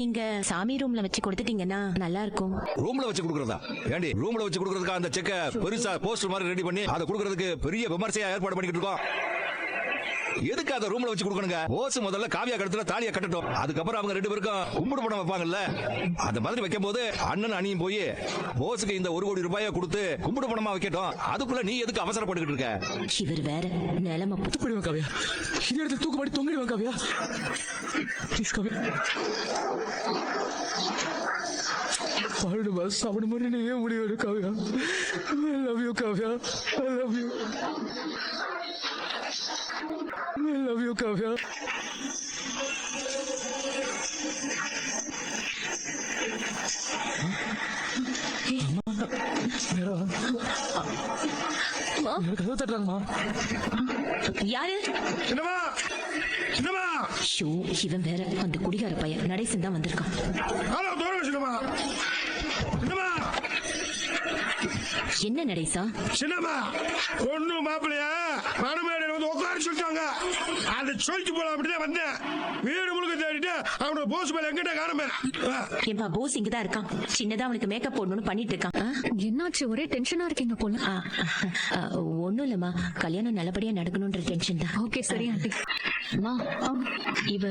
நீங்க சாமி ரூம்ல வச்சு கொடுத்துட்டீங்கன்னா நல்லா இருக்கும். ரூம்ல வச்சு கொடுக்கறதா? ஏண்டி ரூம்ல வச்சு கொடுக்கறதுக்கு அந்த செக்க பெருசா போஸ்டர் மாதிரி ரெடி பண்ணி அதை கொடுக்கறதுக்கு பெரிய விமர்சையா ஏற்பாடு பண்ணிக்கிட்டு இருக்கோம். எதுக்கு அதை ரூம்ல வச்சு கொடுக்கணுங்க? போஸ் முதல்ல காவியா கழுத்துல தாலியை கட்டட்டும், அதுக்கப்புறம் அவங்க ரெண்டு பேருக்கும் கும்பிடு படம் வைப்பாங்கல்ல, அந்த மாதிரி வைக்கும் போது அண்ணன் அணியும் போய் போஸுக்கு இந்த 1 கோடி ரூபாயை கொடுத்து கும்பிடு படமா வைக்கட்டும். அதுக்குள்ள நீ எதுக்கு அவசரப்பட்டுக்கிட்டு இருக்க? இவர் வேற நிலைமை தூக்கிடுவேன் காவியா, இந்த இடத்துல தூக்கு மாட்டி தொங்கிடுவேன் காவியா. ப்ளீஸ் காவியா, பாடுமா சாப்பிட மாதிரி நீ முடிவு Kavya. I love you Kavya, I love you, I love you Kavya. கதவு தட்டுறாங்கம்மா. யாரு? என்னமா என்னமா? ஷோ, இவன் வேற அந்த குடிகார பையன் நடேசன் தான் வந்திருக்கான். ஹலோ தூரம் சின்னமா. என்னமா என்ன நடேசா? சின்னமா ஒண்ணு மாப்பிளையா மனமேடையில வந்து உட்கார சொல்லிட்டாங்க. அதை சொல்லிட்டு போல அப்படிதான் வந்தேன். வீடு முழுக்க தேடிட்டு அவனோட போஸ் மேல எங்கிட்ட காணுமே. ஏன்பா போஸ் இங்கதான் இருக்கான். சின்னதா அவனுக்கு மேக்கப் போடணும்னு பண்ணிட்டு இருக்கான். என்னாச்சு? ஒரே டென்ஷனா இருக்கீங்க போல. ஒண்ணும் இல்லம்மா, கல்யாணம் நல்லபடியா நடக்கணும்ன்ற டென்ஷன் தான். ஓகே சரி ஆண்டி. இவ